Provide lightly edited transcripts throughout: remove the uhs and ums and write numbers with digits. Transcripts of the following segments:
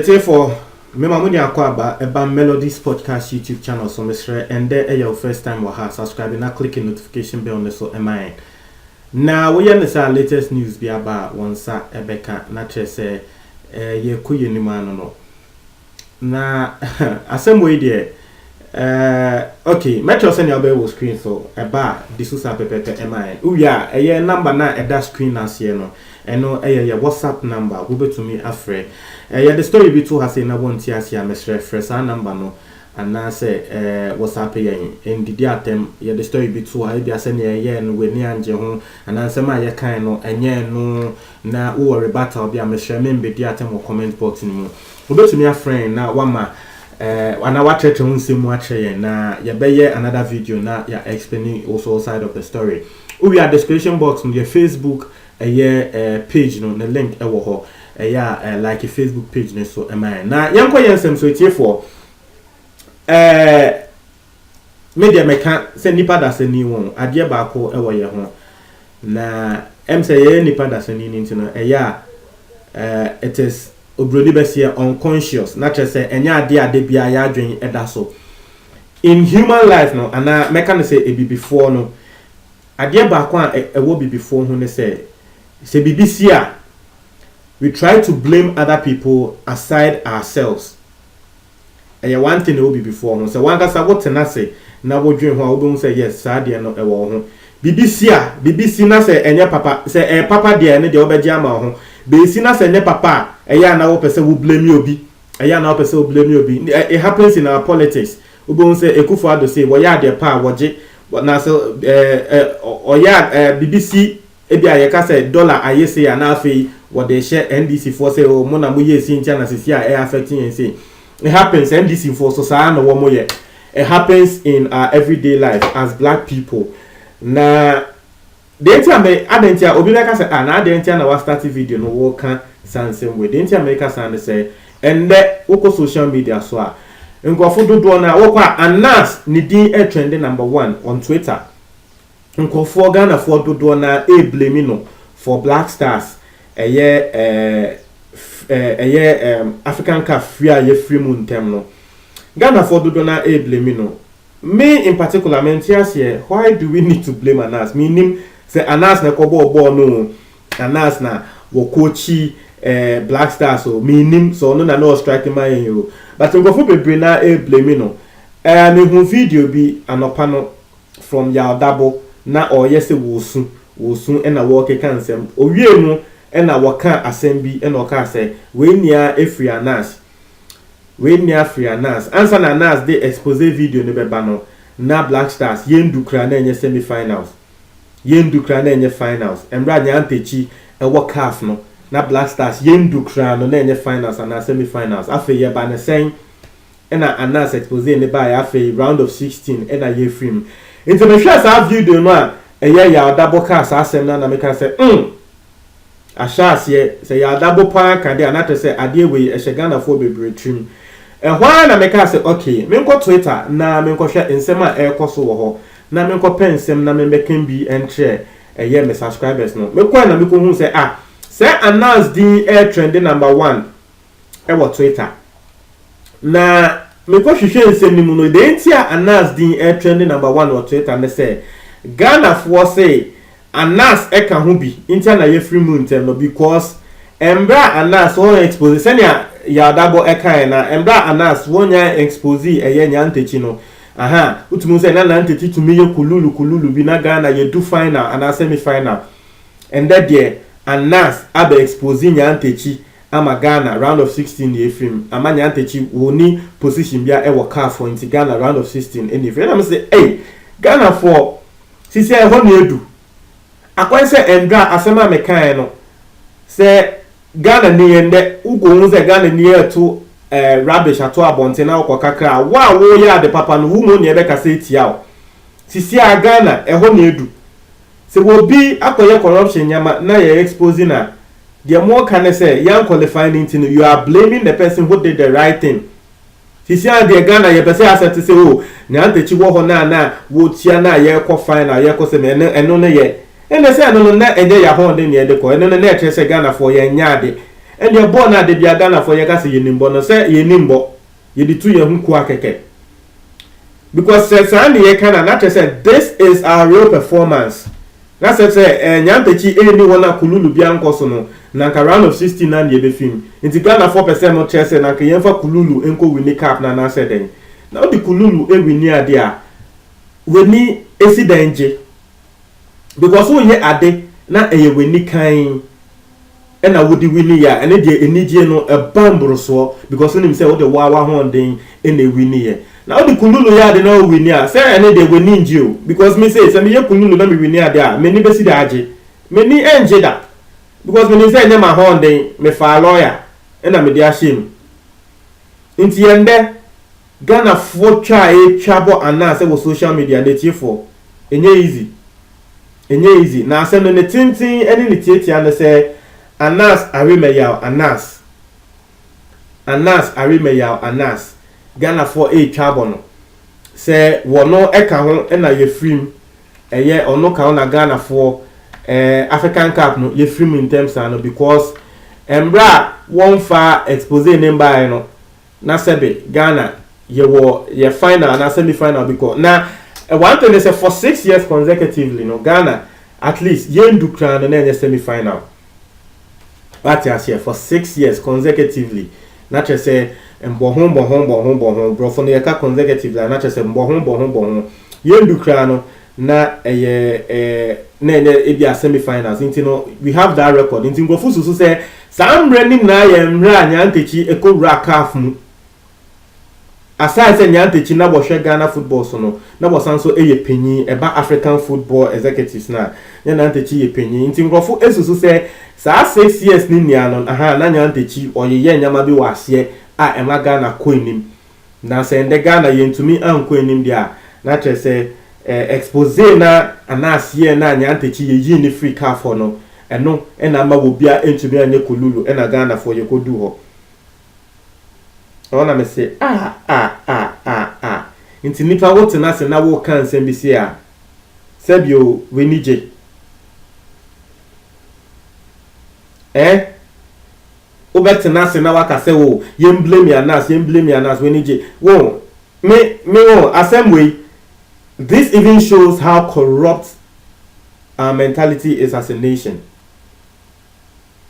for me mamuni akwaba eba Melodies Podcast YouTube channel so mesre and there your first time wa subscribe na click the notification bell on the so MIN. Now we are latest news be about onsa ebeka na chese ye kuye ni no. Na asem we there okay, metro send your bell screen so eba disusa pepe MIN. Uya eye number na eda screen as ye no. Eno your WhatsApp number go be to me afre. The story be too has na won tia sia mesre fresa number no and na say WhatsApp yen en didi atem the story be too ha bia se na ye no we ni anje ho and ansem a ye kan no enye no na wo rebuttal bia mesre membe di atem comment box ni mu go be to me afre na wama ana wa church ho nsem ache yen na ye be ye another video na ya explaining also side of the story. We are description box on your Facebook page no the link e wo ho like a Facebook page ne so MIN na yanko yensem so etie for media meka se nipa da se ni won ade ba ko e wo ye ho na say ye nipa da se ni ntino it is obrodi besia unconscious na che se enya ade bia ya adwen eda so in human life no ana meka ne say e bi before no ade ba ko e wo bi before ho ne say BBC we try to blame other people aside ourselves. And one thing will be before. So one gets what na say na wo dwen ho obo say yes sad dey no e wo ho. BBC na say enye papa say papa dey ne dey obeji ama ho. BBC na say enye papa na wo pese wo blame you obi. Na wo pese wo blame you obi. It happens in our politics. Obo say Akufo-Addo say wo ya dey pa woje na so BBC ebi ayeka say dollar ayese ya na afei what they share NDC for say oh mona mo ye si ntia na sisi affecting and say it happens NDC for so sa na wo mo ye it happens in our everyday life as black people na dentia me adentia obi na ka say na adentia na wa start video no wo kan sansem we dentia me ka san say and wo social media so a nkofo dodo na wo kwa Anas ni din trend number 1 on Twitter nkofo Ghana for dodo na blame no for Black Stars African Cafe ye free moon tem no Ghana for dodo na blame no me in particular mentias here why do we need to blame Anas meaning say Anas na kobo no Anas na wo coachi Black Stars so meaning so no na no strike my you but ngofo bebre na blame no me hu video bi anopa no from ya double na oyese wosu ena wo ke kansem owie mu ena wo kan asem bi ena o ka say we nia free Anas answer na Anas dey expose video ne beba no na Black Stars yendu kra na enye semi finals embra nya antechi e wo calf no na Black Stars yendu kra no na enye finals and semi finals afa ye ba ne sen ena Anas expose ne ba ya afa round of 16 ena ye film international sa video no a ya double cast asem na make say ashase say ya double pan ka dey anate say ade we Ghana for bebre trim why na make say okay me nko Twitter na me nko hwe nsem a ekoso wo ho na me nko pensem na me mekan bi entre me subscribers no me kwa na me ko hu say say Anas the trend number 1 wo Twitter na me ko hwehwe nsem ni mu no de ntia Anas the trend number 1 wo Twitter na say Ghana for say Anas eka ho bi ntia na ye free moon tem no because embra Anas won expose senia ya double eka na embra Anas wonya expose nya ntechi no utumu say na ntechi to me ye kululu bi na Ghana ye do final and semi final and that there Anas abe expose nya ntechi ama Ghana round of 16 ye film ama nya ntechi woni position bia e wo car for in Ghana round of 16 any friend am say hey Ghana for sisi e ho na edu akwan se endra asema mekan no se Ghana ni yende ugo hu se Ghana ni eto rubbish ato abonte na okọ kakra wa wo ya de papa no hu mo ne be ka se tia o sisi a Ghana e ho na edu se wo bi akoye corruption nyama na ye exposing na the more can say young qualifying into you are blaming the person who did the right thing. Sisi a de Ghana ye pese asset say oh na antechi wo ho na wo tia na ye ko final ye ko se me eno ne ye ene say eno na enye ya ho de ne de ko eno na e tre say Ghana for ye nya de and your born at the Biagana for Yagasi Yenimbo, no say Yenimbo, ye the 2 year Hunkwa keke. Because Sesani Yekana not said this is our real performance. That's it say Nyantechi anyone Kululu Bianco sono, Nanka round of 69 ye be film. Into Ghana 4% no chess and Nanka Kululu enko winnie cap na said then. Now the Kululu we near there. We need AC danger. Because we ye ade na we need kind. And I would winnie ya and it no a bambro so because when him say what the wawa horn ding in the winnie. Now the Kululu ya de no winnie say any day we need you because me say me Kululu na me winnie there many be see daje many enje that because when you say my horn ding me fa lawyer and I me dey shame inti yende Ghana for try chabo and say social media dey for enye easy na say no ne tintin any ne tietia na say Anas Arimeyaw Anas Ghana for chabo no say wono eka ho na ye film eye ono ka na Ghana for African Cup no ye film in terms no because embra won fa expose number no na sebe Ghana ye final na semi final because na one thing is for 6 years consecutively no Ghana at least ye ndukra no na semi final. What you say for 6 years consecutively. Not just say bohon bro for the consecutively. Not just say bohon. Yendu krano na na semi-finals. We have that record. Inti go fusu say some running na yemra nyantechi eko rakaf mu. Aside say nyantechi na bo Ghana football so no. Na bo sanso penny eba African football executives na. Nyantechi ye penny. Inti go fu esusu say saa 6 years ni nia no aha na nyantechi oyeye nyama bi wase a ema Ghana koinim na se ende Ghana yentumi ankoinim dia na chese expose na anasie na nyantechi yeyi ni free car for no eno ena ma wo bia entumi anye Kululu ena Ghana for ye kodu ho ona me say inti nipa wote na se na wo kan sembisi a sebio wenije Obetina se na waka se wo yem blame Anas when ije wo me wo asem way this even shows how corrupt our mentality is as a nation.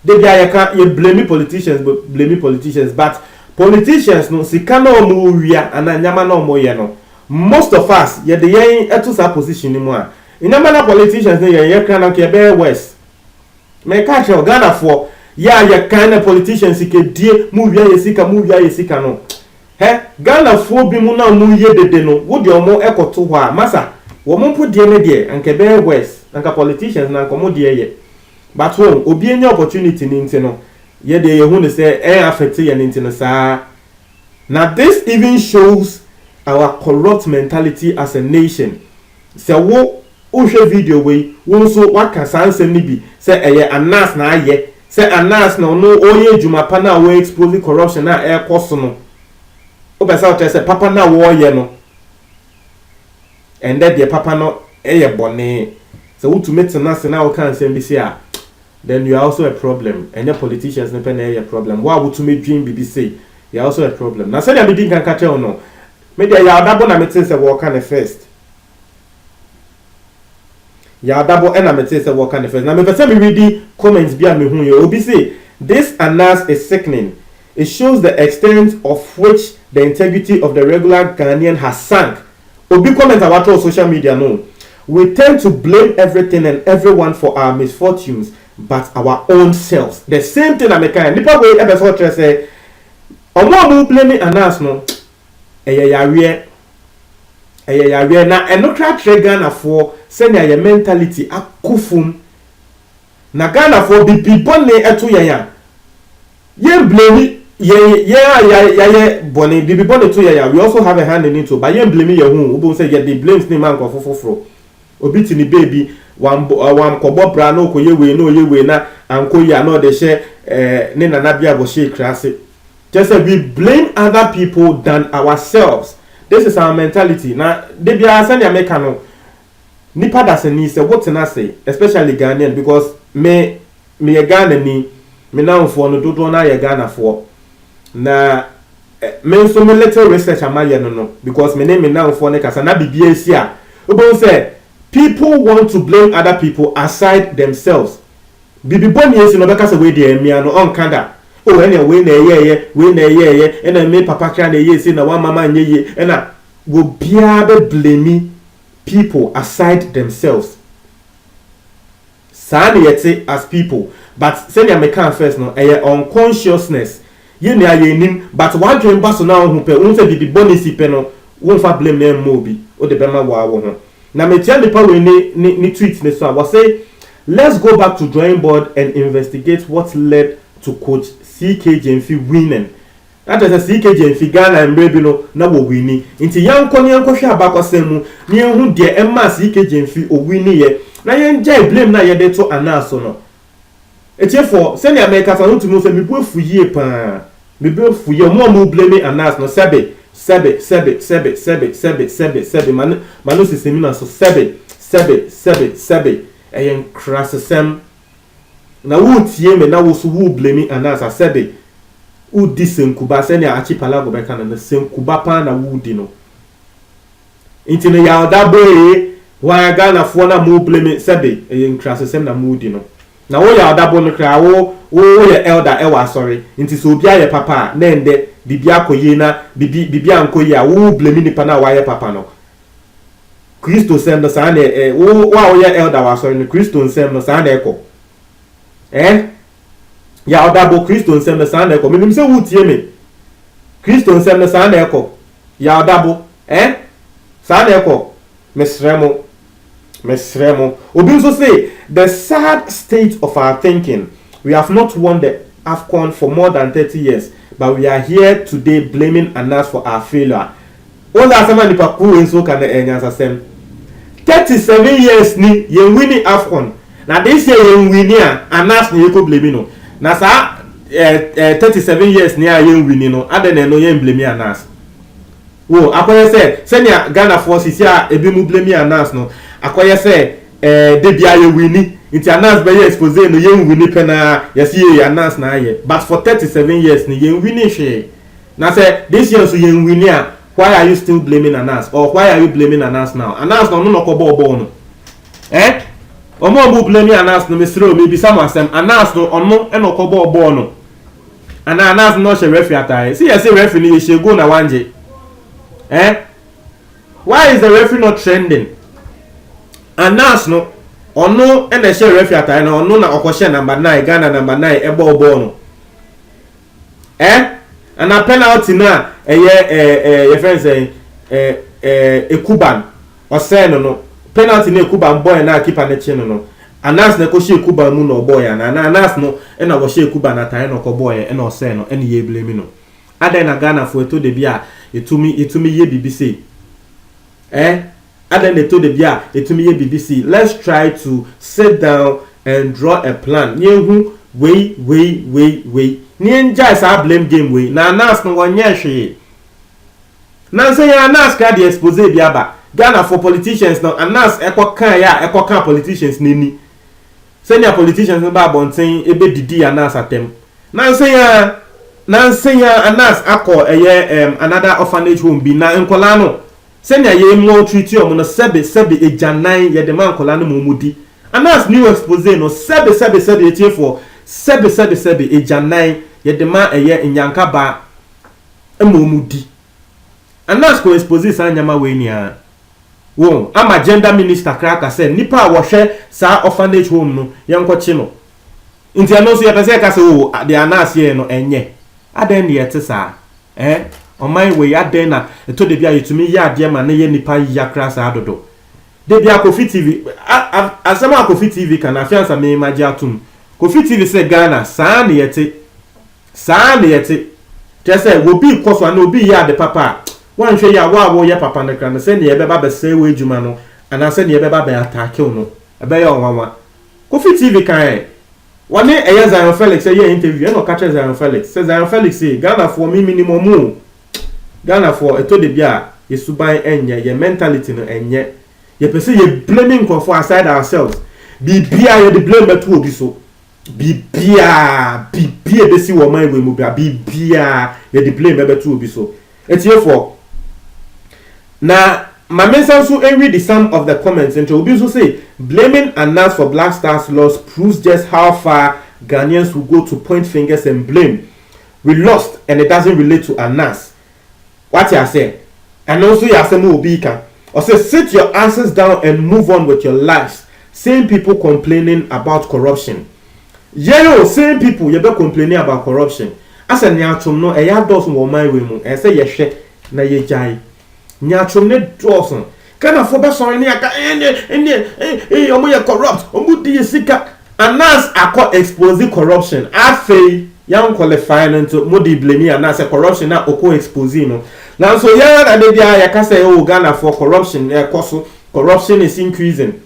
They you blame politicians but politicians no sikana omo wia ana nyama na omo ye no most of us ye the yen eto sa position ni mu a nyama na politicians ne ye kana ke be west me catch Ghana for ya kind of politicians ke die mu wia yesika no Ghana for bi mu na mu ye dede no wo de omo ekoto ho a masa wo mo po die ne de anke be west anka politicians na nkomo de ye but wo obi enya opportunity ni nti no ye de ye hu ne say affect ye ni nti no saa now this even shows our corrupt mentality as a nation. So wo uhwe video we wo so waka sansem ni bi say eye Anas na aye say Anas na no oye djuma pa na wo expose corruption na ekoso no obesa o say papa na wo ye no and that the papa no eye bone so wo to meet na se na wo kan sem bi say then you are also a problem and your politicians na pen a problem why wo to me dream BBC you are also a problem na say dem bin kan ka tell no media ya dabo na metin say wo kan first ya dabo ena mete say what kind of first. Now me person me read the comments bia me hu ye obi say this Anas is sickening. It shows the extent of which the integrity of the regular Ghanaian has sunk. Obi comment about all social media no. We tend to blame everything and everyone for our misfortunes but our own selves. The same thing America nipa we e be so try say omo blame Anas no eye yawe na eno tra Ghana for send your mentality akufum na Ghana for the people ne eto yan ye blame ye bone the people ne to yan we also have a hand in it too but ye blame ye hu obo say ye the blames ne man ko fofoforo obi ti ni baby wan kobo bra na okoye we na anko ya na de she ne nana bia bo she krase just say we blame other people than ourselves. This is our mentality. Now, they be asking America no. Nipa da se ni se what na say, especially Ghanaian because me Ghana ni me now for no dodo na ye Ghana for na me so me little research amaye no because me name me now for ne kasa na bibia si a obo say people want to blame other people aside themselves bibi boni esi no beka say we dey emia no on kanda oh ene we na ye ene me papa kra na ye si na one mama nye ye ena wo bia be blame people aside themselves sa na yete as people but say na me can first no unconsciousness ye na ye nim but one dream ba so na ho pe won say bibi boni si pe no won fa blame na mo bi o de be ma wa wo ho na me tia me pa we ni tweet ne so I say let's go back to drawing board and investigate what led to coach CK Jenfi winning. That is a CK Jenfi Ghana and baby no na wo winning. Inti yanko hwe abakwasem mu ne hu de emma CK Jenfi o winning ye. Na yen jai blame na ye de to anaso no. Etiefo se ne America fa no tumi so me bu afuye pa. Me bu afuye mo blame anas no sebe manu sisemi na so sebe eyen krasesem na wo tie me na wo so wo blame anasa sebe wo disenkuba se ne achi palago be kana na senkuba pa na wo di no intine ya oda boy wa Ghana fo na mo blame sebe eyen krasesem na mo di no na wo ya oda bo no kra wo ye elder e wa sorry inti so bia ye papa na ende bibia koye na bibia ankoye a wo blame nipa na wa ye papa no Kristo sem no sa na wo wa ye elder wa sorry no Kristo sem no sa na eko ya odabo Kristo sem no sa na eko menim se wo tie me Kristo sem no sa na eko ya odabo sa na eko mesremo obi so say the sad state of our thinking. We have not won the AFCON for more than 30 years, but we are here today blaming Anas for our failure. All that someone in Paku in so can the 37 years ni ye winning AFCON. Now this year ye winning Anas ni ko blame no. Na sa 37 years ni ye winning no. Ade na no ye blame Anas. Wo akoye say senya Ghana forces ya ebi mu blame Anas no. Akoye say de bia ye winning It's announced by expose no yen winning pena yes ye announced na ye but for 37 years ni yen winning she na say this year so yen winning why are you still blaming Anas or why are you blaming Anas now Anas no ko bo no omo blaming Anas no mesro maybe someone say Anas no ono e no ko bo no ana Anas no she referee atai see yes referee ni she go na wanje why is the referee not trending Anas no ono ene she referee atai na ono na okoshe number 9 Ghana number 9 ebo no ana penalty na your friend say Ekuban o say no penalty na Ekuban boy na keeper na chi no Anas na ko she Ekuban mu no boy na Anas no e na wo she Ekuban atai no ko boy e na o say no ene ye blame no ada na Ghana for to de bia etumi ye BBC Ada neto de bia etumi ye BBC. Let's try to sit down and draw a plan. Nyehu we. Nyenja sa blame game we. Na Anas no wonye hwe. Na say Anas ka dey expose bia ba. Ghana for politicians no Anas ekokan politicians nini. Senior politicians no ba bonten ebe didi Anas atem. Na say Anas akọ another orphanage home bi na nkola no senya ye mo treat you no sebe ejanan ye de man kola no mumudi Anas new expose no sebe etiefo sebe ejanan ye de man eye nyanka ba emomudi Anas ko expose sa nyama we ni a wo ama gender minister kraka say nipa wo hwe sa orphanage home no ye nkochi no nti ano so ye pese ka say wo de Anas ye no enye aden ye te sa Omai we aden na eto de bia yetumi ya ade ma na ye nipa ya krasa adodo de bia Kofi TV asema Kofi TV kana afiansa me maji atum Kofi TV se Ghana saa ne yete te se wo bi koso na obi ya de papa wan hwe ya wo ya papa ne kra se ne ye beba be se we adwuma no ana se ne ye beba be attack no ebe ya onwanwa Kofi TV kan wani eya Zion Felix ye interview no catch Zion Felix se Zion Felix say Ghana for me minimum Ghana for eto de bia yesuban enye ye mentality no enye ye pese ye blaming for aside ourselves bibia ye de blame beto obi so bibia besi wo man we mu bia bibia ye de blame ebe to obi so etiefo na my mention so read the sum of the comments and obi so say blaming Anas for Black Stars loss proves just how far Ghanaians will go to point fingers and blame. We lost and it doesn't relate to Anas. What you say? And also you say mo obi kan or say sit your asses down and move on with your lives. Same people complaining about corruption. Yeah, same people you be complaining about corruption. As a nyatrom no e ya dos wo man we mu e say ye hwe na ye jai. Nyatrom ne doson. Kana for be sorry ni aka omo ye corrupt. Omo di sika. Anas akọ expose corruption. Afei yan qualify into mo di blame Anas corruption na okọ expose no. Now so yeah na dey dia ya ka say o Ghana for corruption e koso corruption is increasing.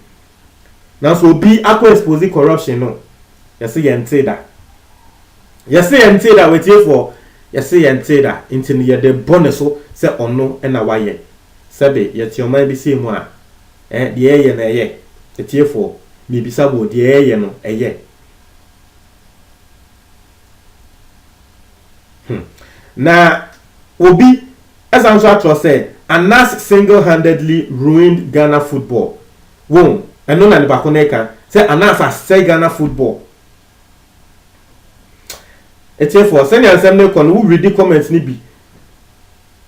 Now so be akọ expose corruption no. You see yente da. You see yente da we tie for you see yente da into ye the bonus so say ono e na waye. Sabe ye tie o man bi say mu a de ye na ye. E tie for me bisa bo de ye no eye. Na obi as I'm sure said Anas single-handedly ruined Ghana football. Won and no na the bakoneka say Anas has say Ghana football. Etefo send ansem ne kon who read the comments ni bi.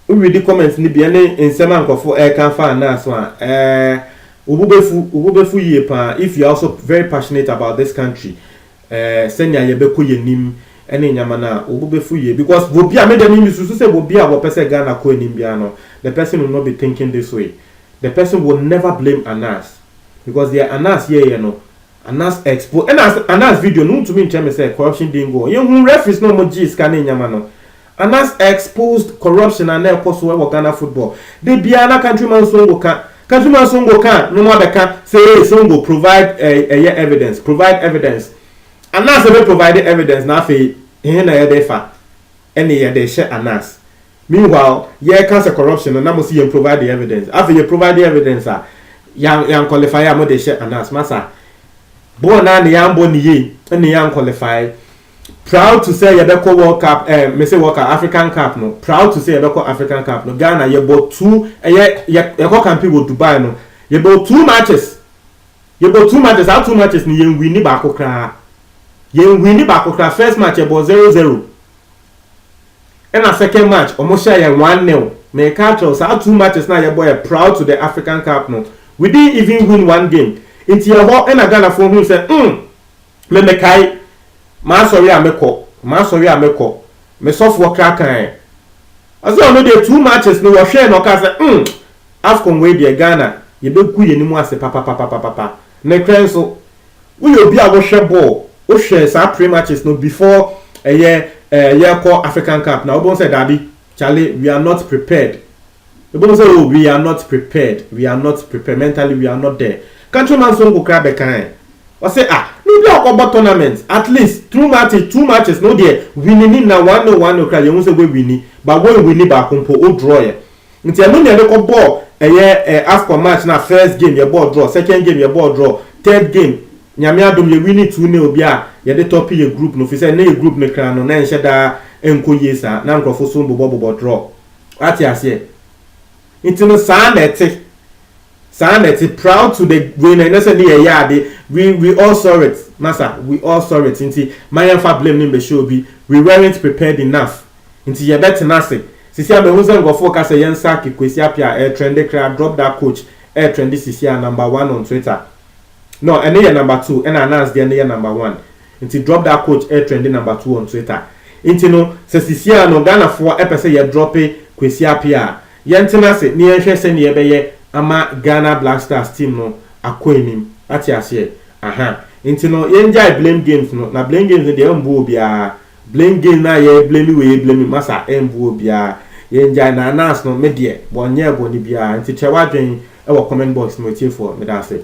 Who read the comments ni bi ene ensem ankofo e kan fa Anas one. Ububefu ye pa if you are also very passionate about this country. Send ya yebeko yenim ene nyama na ububefu ye because bobi a made me so say bobi a wo pese Ghana ko enim bia no. The person will not be thinking this way. The person will never blame Anas because they are Anas here no. Anas expo and Anas video no to me in terms say corruption didn't go. You who referees no more G scanning nyama no. Anas exposed corruption and na koso we Ghana football. They be ana countryman so go kan. Countryman so go kan no more be kan say so go provide evidence. Provide evidence. Anas be provide evidence na fe hin na ye dey fa. Any ye dey share Anas. Meanwhile, ye can say corruption na mo see you provide the evidence. After you provide the evidence yang qualify am dey share Anas masa. Born na ni yambo ni ye ni yan qualify. Proud to say Yabeko World Cup me say World Cup African Cup no. Proud to say Yabeko African Cup no. Ghana ye bought two Yabeko campaign with Dubai no. Ye bought two matches. How two matches ni yen win ni bako kra. Yen win ni bako kra. First match ye bought 0-0. And a second match almost share 1-0. Me catch how two matches now ye boy proud to the African Cup no. We didn't even win one game. Into your hot and a Ghana for who said, me kai, man sorry I me software cracker. As I know there 2 matches, no share no cast, Afcon way dear Ghana, you don't quit anymore, say papa. Ne crenso, we will be our share ball, or share some pre matches no before a year called African Cup. Now, Obon said, Daddy, Charlie, we are not prepared. The Obon said, oh, we are not prepared. Mentally, we are not there. Countryman son go crab a kind. Or say no be about tournaments. At least 2 matches no there. Winning na 1-1 cry. You won't say we winning, but when we need back compo o draw ye. Until no near the ball Afcon match na first game your ball draw, second game your ball draw, third game nyame adom ye winning 2-0 bia ye de top ye group no fi say na ye group me kra no na enhye da enko yesa na nkrofo so bobo draw. What you say? Intino sa na ete Sanity proud to the winner. We all saw it, Massa. We all saw it. Inti my fa blame him be show be. We weren't prepared enough. Inti ye better nasi. Sisi abe hunza go focus yen saki kwesi apia air trend cra drop that coach air trend sisi number 1 on Twitter. No, and then number 2 and announce the number 1. Inti drop that coach air trend number 2 on Twitter. Inti no sisi no Ghana for epese ye drop kwesi apia. Yen tenase ni enhwe se ni ebe ye ama Ghana Black Stars team no akwenim ati ase nti no yenja blame games no na blame games dey mbu obia blame game na ye blame masa mbu obia yenja na Anas no me de bonye boni bia nti chewadwen e wo comment box no tie for me da say